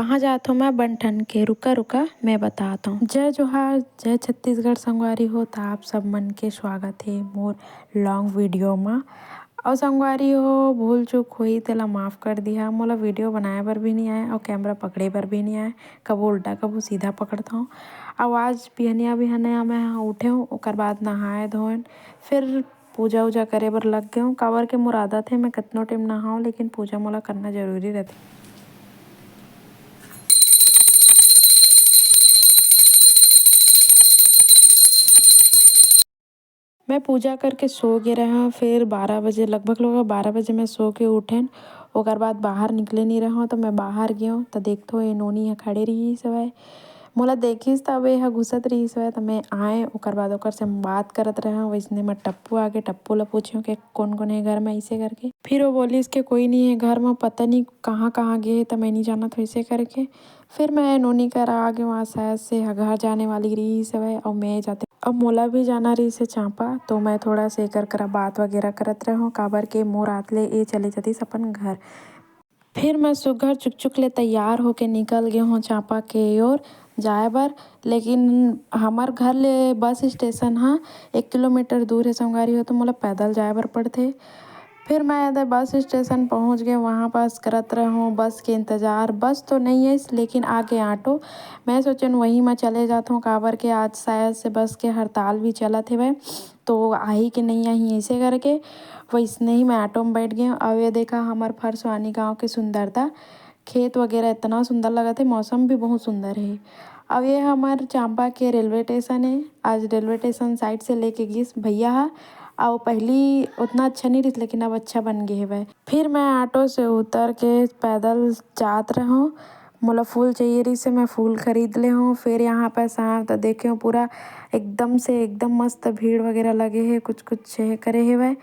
कहाँ जात हो मैं बन के रुका रुका मैं बताता हूँ। जय जोहार जय छत्तीसगढ़ संगवारी हो तो आप सब मन के स्वागत है मोर लॉन्ग वीडियो में। और संगवारी हो भूल चूक हुई तेला माफ़ कर दिया। मोला वीडियो बनाए बर भी नहीं आए और कैमरा पकड़े बर भी नहीं आए। कबो उल्टा कबो सीधा पकड़ता हूँ। आवाज़ बिहनिया बिहनिया मैं उठे हूँ ओकर बाद नहाए धोएन फिर पूजा उजा करे बर लग गए हूँ। काबर के मोर आदत है मैं कितनो टाइम नहाऊँ लेकिन पूजा मोला करना जरूरी रहती। मैं पूजा करके सो गे रहा फिर 12 बजे लगभग 12 बजे मैं सो के उठेन। ओकर बाद बाहर निकले नहीं रहा तो मैं बाहर गयो तो देखथो ये नोनी ह खड़े रही हवय। मोला देखिस तब ये घुसत रही हवय तो मैं आए ओकर बाद ओकर से बात करत रहा। वैसने मैं टप्पू आगे टप्पू ला पूछ्यो कि कौन कौन है घर में ऐसे करके। फिर वो बोलिस कि कोई नहीं है घर में पता नहीं कहाँ कहाँ गए तो मैं नहीं जानत वैसे करके। फिर मैं नोनी कर आ गई वहाँ शायद से घर जाने वाली रही हवय और मैं जाते अब मोला भी जाना रही से चांपा तो मैं थोड़ा से कर करा बात वगैरह करत रहूँ काबर के मोर आतले ए चले जतिस अपन घर। फिर मैं सुघर चुक चुक ले तैयार होके निकल गए हूँ चांपा के ओर जाए बर। लेकिन हमार घर ले बस स्टेशन हाँ 1 किलोमीटर दूर है संगवारी हो तो मोला पैदल जाए बर पड़थे। फिर मैं इधर बस स्टेशन पहुंच गए वहाँ पास करत रहूँ बस के इंतज़ार। बस तो नहीं है लेकिन आगे ऑटो। मैं सोचन वहीं मैं चले जाता हूँ काबर के आज शायद से बस के हड़ताल भी चलत है तो आई कि नहीं आई ऐसे करके वैसने ही मैं ऑटो में बैठ गई। अब ये देखा हमार फरसवानी गाँव की सुंदरता खेत वगैरह इतना सुंदर लगा थे मौसम भी बहुत सुंदर है। अब ये हमार चांपा के रेलवे स्टेशन है। आज रेलवे स्टेशन साइड से लेके गिस भैया हा और पहली उतना अच्छा नहीं रही लेकिन अब अच्छा बन गए है। फिर मैं ऑटो से उतर के पैदल जात रहूँ। मोला फूल चाहिए रही से मैं फूल खरीद ले हूँ। फिर यहाँ पर शाम तो देखे हूँ पूरा एकदम से एकदम मस्त भीड़ वगैरह लगे है कुछ कुछ करे है वह।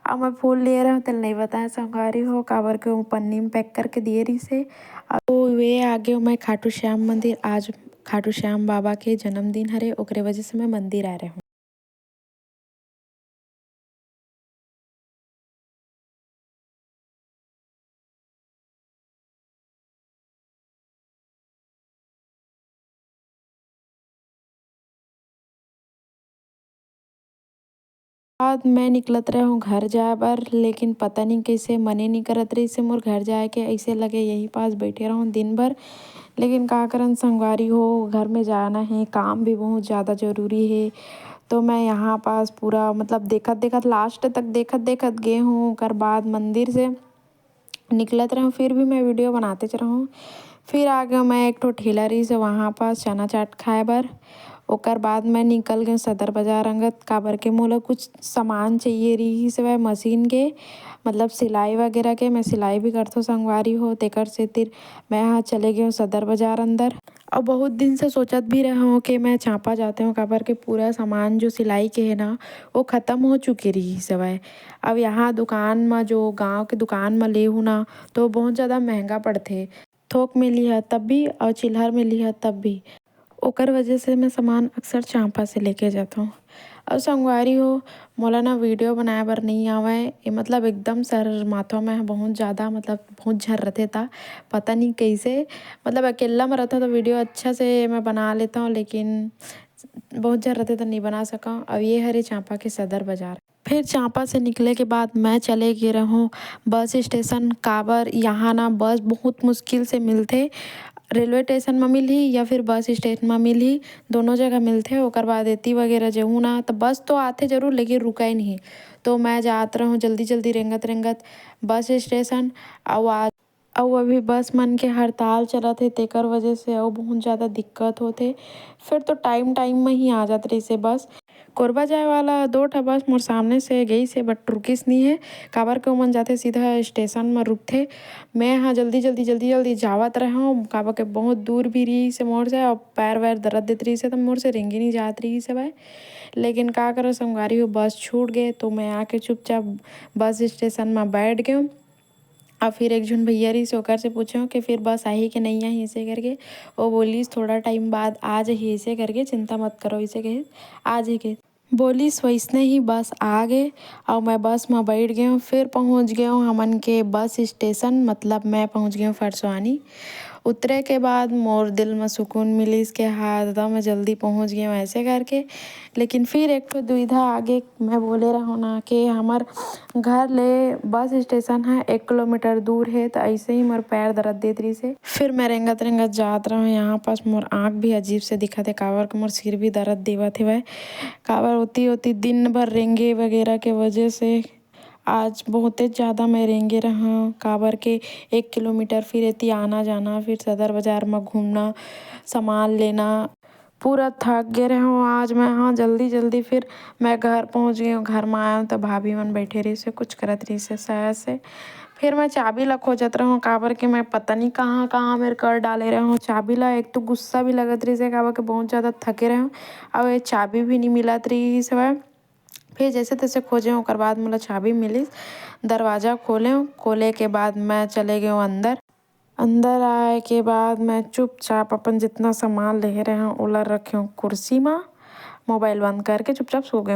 अब मैं फूल ले रहा हूँ तेल नहीं बताया संगवारी हो काबर के वो पन्नी में पैक करके दिए रही से। अब वे आगे मैं खाटू श्याम मंदिर आज खाटू श्याम बाबा के जन्मदिन हरे ओकरे वजह से मैं मंदिर आ रहा हूँ। बाद मैं निकलत रहा हूँ घर जाए बर लेकिन पता नहीं कैसे मने नहीं करत रही से मोर घर जाए के ऐसे लगे यहीं पास बैठे रहूँ दिन भर। लेकिन का करन संगवारी हो घर में जाना है काम भी बहुत ज़्यादा ज़रूरी है। तो मैं यहाँ पास पूरा मतलब देखत देखत लास्ट तक देखत देखत गए हूँ ओकर बाद मंदिर से निकलत रहूँ फिर भी मैं वीडियो बनाते रहूँ। फिर आ गया मैं एक ठो ठेला रही से वहाँ पास चना चाट खाए बर। ओकर बाद मैं निकल गई सदर बाजार अंगत काबर के मोला कुछ सामान चाहिए रही से वह मशीन के मतलब सिलाई वगैरह के मैं सिलाई भी करथो संगवारी हो तेकर से तिर मैं यहाँ चले गए सदर बाजार अंदर। और बहुत दिन से सोचत भी रहा हूँ कि मैं चांपा जाते हूँ काबर के पूरा सामान जो सिलाई के है ना वो ख़त्म हो चुकी रही सवय। अब यहाँ दुकान में जो गांव के दुकान में ले हूँ ना तो बहुत ज़्यादा महंगा पड़ते। थोक में लिया तब भी और चिल्हर में लिया तब भी ओकर वजह से मैं सामान अक्सर चांपा से लेके जाता हूँ। और संगवारी हो मोला ना वीडियो बनाए बर नहीं आवे ये मतलब एकदम सर माथों में बहुत ज़्यादा मतलब बहुत झर रहते था। पता नहीं कैसे मतलब अकेला में रहता तो वीडियो अच्छा से मैं बना लेता हूँ लेकिन बहुत झर रहते तो नहीं बना सका। अब ये हरे चांपा के सदर बाजार। फिर चांपा से निकले के बाद मैं चले गए रहूँ बस स्टेशन काबर यहाँ ना बस बहुत मुश्किल से मिलते। रेलवे स्टेशन में मिली या फिर बस स्टेशन में मिली दोनों जगह मिलते ओकर बाद एती वगैरह जहूँ ना तो बस तो आते ज़रूर लेकिन रुका ही नहीं। तो मैं जात रहूँ जल्दी जल्दी रेंगत रेंगत बस स्टेशन और अभी बस मन के हड़ताल चलत है तेकर वजह से और बहुत ज़्यादा दिक्कत होते। फिर तो टाइम टाइम में ही आ जात रही से बस। कोरबा जाए वाला 2 ठा बस मोर सामने से गई से बट रुकिस नहीं है काबर के मन जाते सीधा स्टेशन में रुकथे। मैं यहाँ जल्दी जल्दी जल्दी जल्दी जावत रहा हूँ काबर के बहुत दूर भी रही से मोर से और पैर वैर दर्द देत रही से तो मोर से रेंगी नहीं जात रही से भाई। लेकिन का करो संगवारी हो बस छूट गए तो मैं आके चुपचाप बस स्टेशन में बैठ गया। और फिर एक झुन भैया रही से ओकर से पूछो कि फिर बस आई कि नहीं आई ऐसे करके। वो बोलीस थोड़ा टाइम बाद आ जाइए ऐसे करके चिंता मत करो ऐसे कहे आ जाइए। बोलीस वैसने ही बस आ गए और मैं बस में बैठ गया फिर पहुंच गया हूँ हमन के बस स्टेशन मतलब मैं पहुंच गया हूँ फरसवानी। उतरे के बाद मोर दिल में सुकून मिलिस के हाँ दादा मैं जल्दी पहुँच गई हूँ ऐसे करके। लेकिन फिर एक तो दुविधा आगे मैं बोले रहो ना कि हमार घर ले बस स्टेशन है 1 किलोमीटर दूर है, तो ऐसे ही मोर पैर दर्द देत रही से। फिर मैं रेंगत रेंगत जात रहा हूँ यहाँ पास, मोर आँख भी अजीब से दिखत है काबर के मोर सिर भी दर्द देवत है। काबर होती होती दिन भर रेंगे वगैरह के वजह से आज बहुत ज़्यादा मैं रेंगे रहा काबर के 1 किलोमीटर फिर एती आना जाना, फिर सदर बाजार में घूमना, सामान लेना, पूरा थक गए रहे हूँ आज मैं। हाँ जल्दी जल्दी फिर मैं घर पहुँच गई हूँ। घर में आया हूँ तो भाभी मन बैठे रही से कुछ करत रही से शायद से। फिर मैं चाबी ला खोजत रहा हूँ काबर के मैं पता नहीं कहाँ कहाँ मेरे कर डाले रहे हूँ चाबी ला। एक तो गुस्सा भी लगत रही से काबर के बहुत ज़्यादा थके रहे हूँ, अब ये चाबी भी नहीं मिलत रही से। फिर जैसे तैसे खोजे ओकर बाद मोला चाबी मिलिस, दरवाज़ा खोले के बाद मैं चले गए हूँ अंदर। अंदर आए के बाद मैं चुपचाप अपन जितना सामान ले रहे हैं ओला रखे हूँ कुर्सी में, मोबाइल बंद करके चुपचाप सो गए।